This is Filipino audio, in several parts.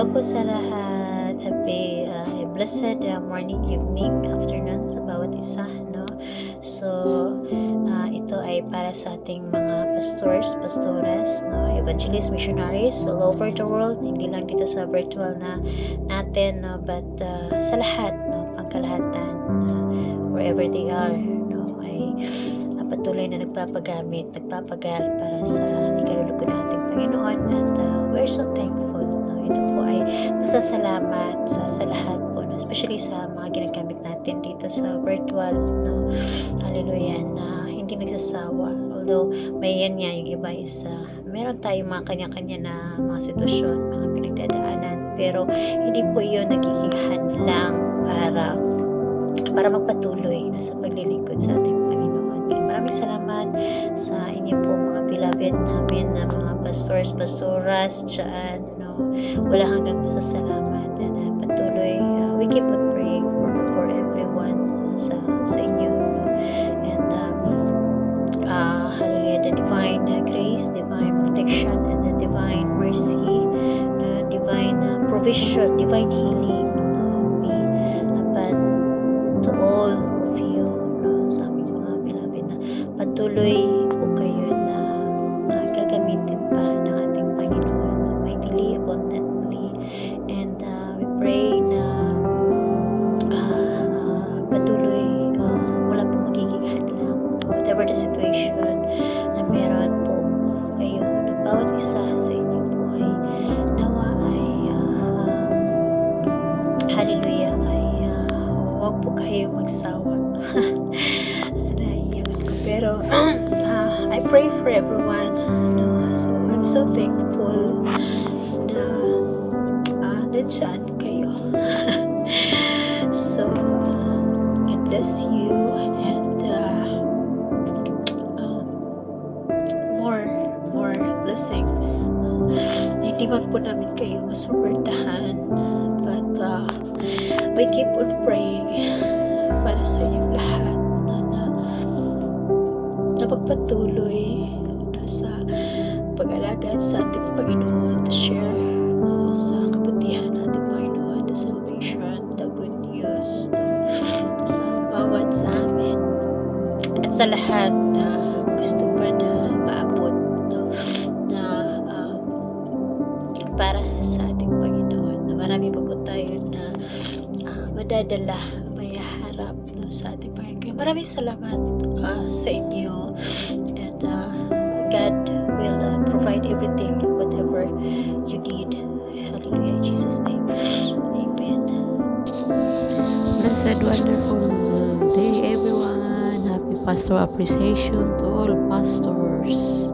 Hello po sa lahat. Happy, blessed morning, evening, afternoon sa bawat isa, no? So, ito ay para sa ating mga pastors, pastoras, no? Evangelists, missionaries all over the world, hindi lang dito sa virtual na natin, no? But sa lahat, no? Pangkalahatan, wherever they are, no? Ay patuloy na nagpapagal para sa ikaluluko ng ating Panginoon, at we're so thankful, no? Ito po ay pasasalamat sa lahat po, no? Especially sa mga ginagamit natin dito sa virtual, no? Hallelujah, na hindi nagsasawa. Although may yan nga, yung iba is meron tayong mga kanya-kanya na mga sitwasyon, mga pinagdadaanan, pero hindi po yun nagiging hadlang para magpatuloy na sa paglilingkod sa ating Panginoon. Kaya maraming salamat sa inyo po, mga beloved namin na mga pastors, pastoras dyan, no? Wala hanggang pasasalamat, and patuloy, we keep on praying for everyone, sa inyo, no? And hallelujah, the divine grace, divine protection, and the divine mercy, divine provision, divine healing, be upon to all of you, no? Sa aming mga beloved na patuloy po kayo na gagamitin pa ng ating Panginoon mightily, abundantly, and we pray na patuloy, wala po magiging hadlang, whatever the situation na meron po kayo, na bawat isa sa inyo po ay nawa ay hallelujah, ay huwag po kayo magsawa. Naiiyak ko, pero I pray for everyone, no? So I'm so thankful na nandiyan kayo. So God bless you, and more blessings, no? Hindi man po namin kayo masuportahan, but we keep on praying para sa inyong lahat, na pagpatuloy sa pag-alagad sa ating Panginoon, to share sa kabutihan nating Panginoon, the salvation, the good news, sa bawat sa amin, at sa lahat na gusto pa na maabot, no? Na para sa ating Panginoon, na marami pa po tayo na madadala, mayaharap, no, sa ating Panginoon. Kaya maraming salamat sa inyo, and God will provide everything, whatever you need. Hallelujah, in Jesus' name, amen. Blessed, wonderful day, everyone. Happy Pastor Appreciation to all pastors.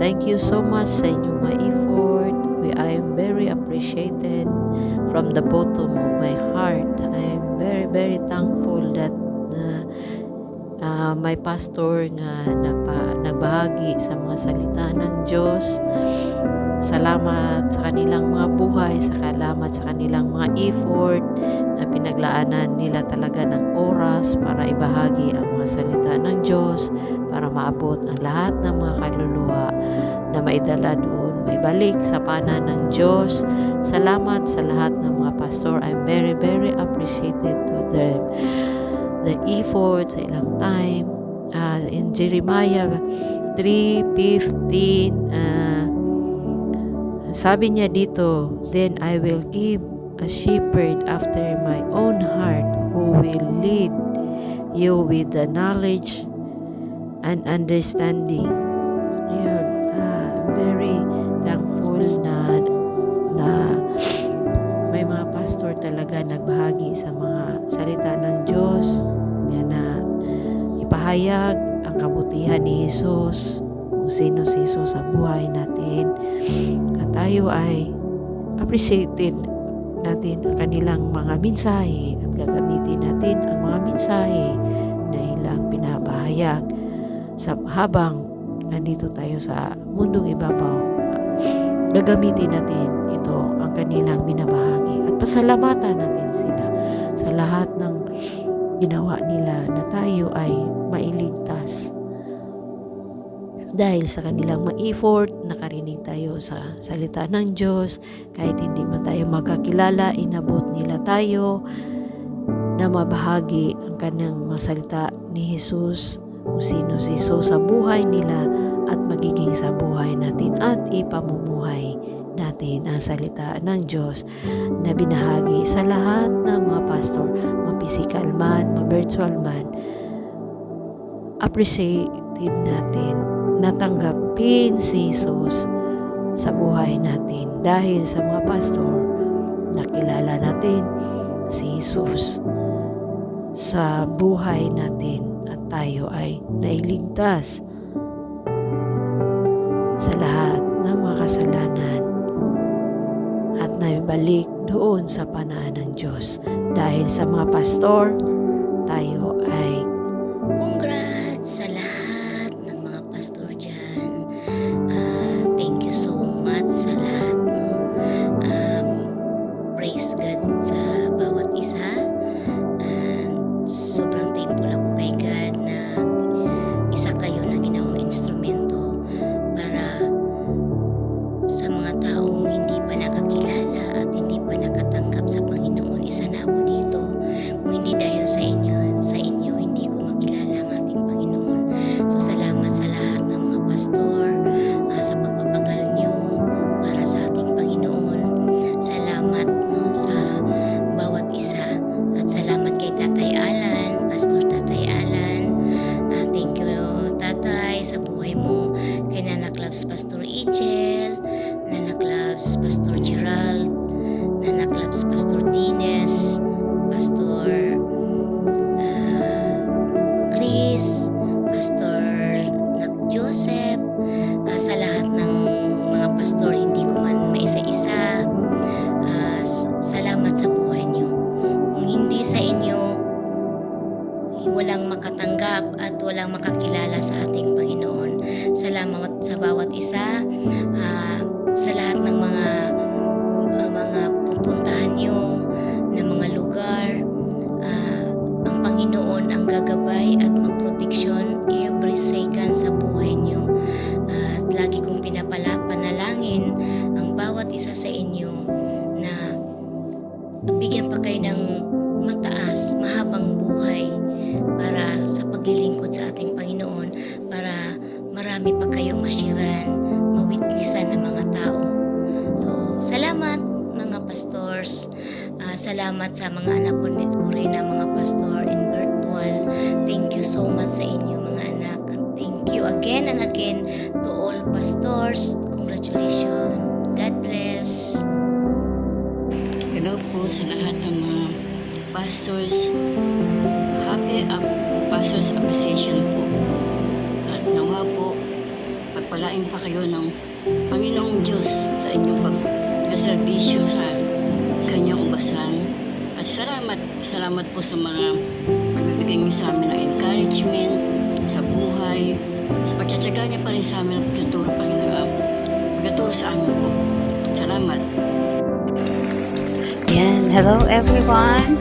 Thank you so much sa inyong mga effort. I am very appreciated from the bottom of my heart. I am very, very thankful that my pastor nga nagbahagi sa mga salita ng Diyos. Salamat sa kanilang mga buhay, salamat sa kanilang mga effort na pinaglaanan nila talaga ng oras para ibahagi ang mga salita ng Diyos, para maabot ang lahat ng mga kaluluwa na maidala doon, maibalik sa pana ng Diyos. Salamat sa lahat ng mga pastor. I'm very, very appreciated to them, the effort sa ilang time. In Jeremiah 3:15, sabi niya dito, "Then I will give a shepherd after my own heart, who will lead you with the knowledge and understanding." Ayun, very thankful na may mga pastor talaga nagbahagi sa mga salita ng Diyos, na ipahayag ang kabutihan ni Jesus, kung sino si Jesus sa buhay natin, at tayo ay appreciated natin ang kanilang mga mensahe, at gagamitin natin ang mga mensahe na ilang pinapahayag habang nandito tayo sa mundong ibabaw. Gagamitin natin ito, ang kanilang binabahagi, at pasalamatan natin sila sa lahat ng ginawa nila, na tayo ay mailigtas dahil sa kanilang ma-effort na makinig tayo sa salita ng Diyos. Kahit hindi man tayo magkakilala, inabot nila tayo na mabahagi ang kanyang mga salita ni Jesus, kung sino si Jesus sa buhay nila at magiging sa buhay natin at ipamumuhay natin ang salita ng Diyos na binahagi sa lahat ng mga pastor, mga physical man, mga virtual man. Appreciated natin, natanggapin si Jesus sa buhay natin dahil sa mga pastor, nakilala natin si Jesus sa buhay natin at tayo ay nailigtas sa lahat ng mga kasalanan at naibalik doon sa panahon ng Diyos. Dahil sa mga pastor, tayo ay Congrats sa lahat ng mga pastor dyan. Thank you so much sa lahat. No? Praise God sa bawat isa. And sobrang thankful ako kay God na isa kayo na ginawang instrumento para sa mga taong hindi pa nakakilala at hindi pa nakatanggap sa Panginoon. Isa na ako dito. Kung hindi dahil sa inyo hindi ko makilala ang ating Panginoon. So salamat sa lahat ng mga pastor sa pagpapagal nyo para sa ating Panginoon. Salamat sa bawat isa at salamat kay Tatay Alan, Pastor Tatay Alan. Thank you Tatay sa buhay mo, kay Nana Clubs Pastor Ijel, Nana Clubs Pastor Gerald, Nana Clubs Pastor Dines, Pastor Chris, Pastor Joseph, sa lahat ng mga pastor, hindi ko man maisa-isa. Salamat sa buhay niyo. Kung hindi sa inyo, walang makatanggap at walang makakilala sa ating Panginoon. Salamat sa bawat isa, sa lahat ng mga pupuntahan niyo na mga lugar. Ang Panginoon ang gagabay at magproteksyon every second sa buhay niyo. At lagi kong panalangin ang bawat isa sa inyo na bigyan pa kayo ng mataas, mahabang buhay para sa paglilingkod sa ating Panginoon, para marami pa kayong mashiran, mawitnessan ng mga tao. So, salamat mga pastors. Salamat sa mga anak ko rin na mga pastor in virtual. Thank you so much sa inyo mga anak. Thank you again and again to all pastors. Congratulations. God bless. Hello po sa lahat ng mga pastors. Happy Pastors Appreciation po. At nawa po, pagpalain pa kayo ng Panginoong Diyos sa inyong pag-servisyo sa kanyang ubasan. At salamat po sa mga pagbibigay niyo sa amin ng encouragement sa buhay, sa pagtsatsaga niya pa rin sa amin, pagtuturo sa amin po. Salamat. And hello everyone.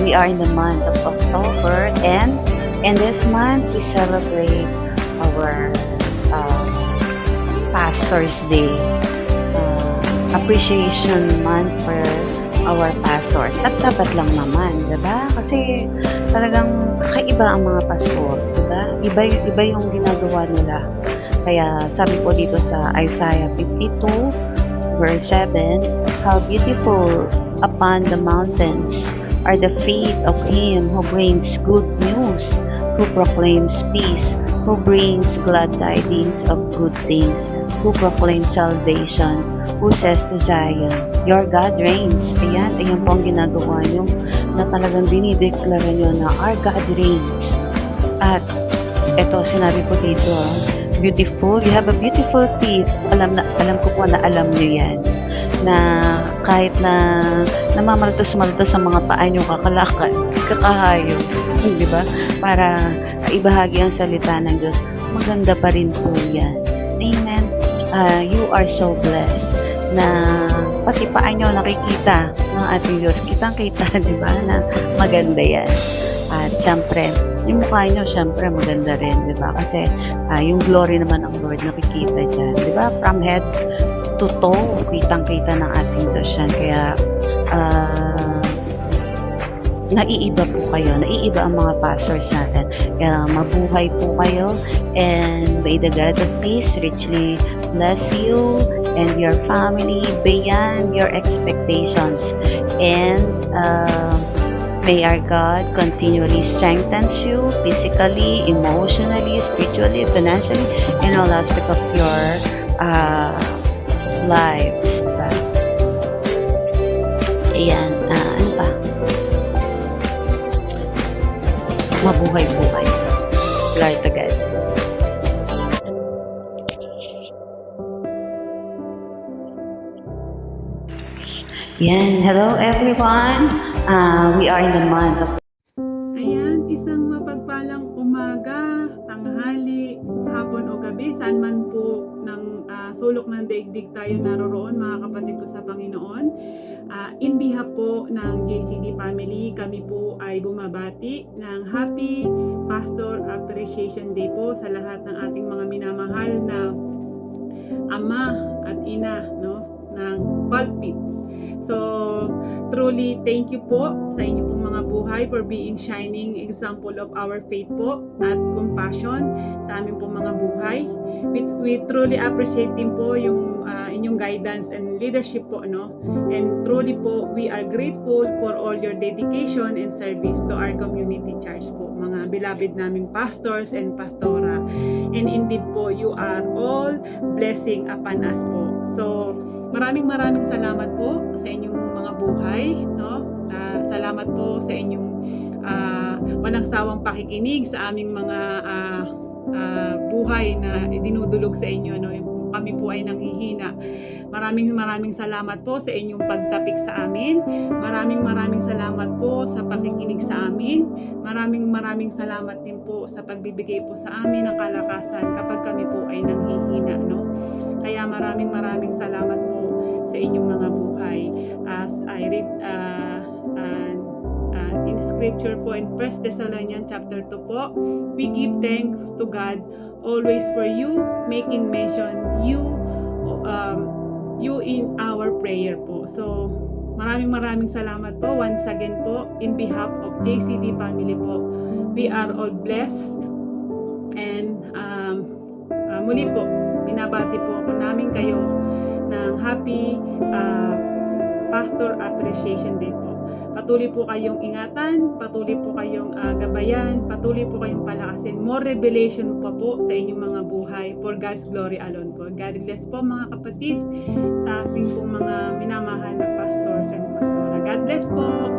We are in the month of October, and in this month we celebrate our Pastors Day, appreciation month for our pastors. At dapat lang naman, diba? Kasi talagang kakaiba ang mga pastor, diba? Iba yung ginagawa nila. Kaya sabi po dito sa Isaiah 52 verse 7, how beautiful upon the mountains are the feet of him who brings good news, who proclaims peace, who brings glad tidings of good things, who proclaims salvation, who says to Zion, your God reigns. Ayan po ang ginagawa nyo, na talagang dinideklara nyo na our God reigns. At eto, sinabi ko dito, beautiful, you have a beautiful feet. Alam ko po na alam nyo yan, na kahit na namamaltos-maltos sa mga paa nyo kakalakad, kakahayo, di ba? Para ibahagi ang salita ng Diyos, maganda pa rin po yan. Amen. You are so blessed na pati paa nyo nakikita ng ating Diyos. Kitang-kita, di ba, na maganda yan. At syempre, yung mukha nyo, syempre, maganda rin, di ba? Kasi yung glory naman ng Lord nakikita dyan, di ba? From head to toe, kitang-kita ng ating Diyos yan. Kaya, naiiba po kayo, naiiba ang mga pastors natin. Kaya mabuhay po kayo, and may the God of peace richly bless you and your family beyond your expectations. And may our God continually strengthens you physically, emotionally, spiritually, financially, in all aspects of your lives. Diba? Ayan, ano pa? Mabuhay po kayo. Glory to God. Yan. Hello everyone. We are in the month of Ayan, isang mapagpalang umaga, tanghali, hapon o gabi, saan man po ng sulok ng daigdig tayo naroroon, mga kapatid ko sa Panginoon. In behalf po ng JCD family, kami po ay bumabati ng Happy Pastor Appreciation Day po sa lahat ng ating mga minamahal na ama at ina, no, ng pulpit. So, truly, thank you po sa inyo pong mga buhay for being shining example of our faith po at compassion sa aming pong mga buhay. We truly appreciate din po yung inyong guidance and leadership po, no? And truly po, we are grateful for all your dedication and service to our community church po, mga beloved naming pastors and pastora. And indeed po, you are all blessing upon us po. So, maraming salamat po sa inyong mga buhay, no? Salamat po sa inyong walang sawang pakikinig sa aming mga buhay na dinudulog sa inyo, no? Kami po ay nanghihina. Maraming salamat po sa inyong pagtapik sa amin. Maraming salamat po sa pakikinig sa amin. Maraming salamat din po sa pagbibigay po sa amin ng kalakasan kapag kami po ay nanghihina, no? Kaya maraming salamat po sa inyong mga buhay. As I read in scripture po in 1 Thessalonians chapter 2 po, we give thanks to God always for you, making mention you in our prayer po. So, maraming salamat po once again po in behalf of JCD family po. We are all blessed, and muli po, binabati po ako namin kayo ng Happy Pastor Appreciation Day po. Patuloy po kayong ingatan, patuloy po kayong gabayan, patuloy po kayong palakasin. More revelation pa po sa inyong mga buhay for God's glory alone po. God bless po mga kapatid sa ating pong mga minamahal na pastors and pastora. God bless po!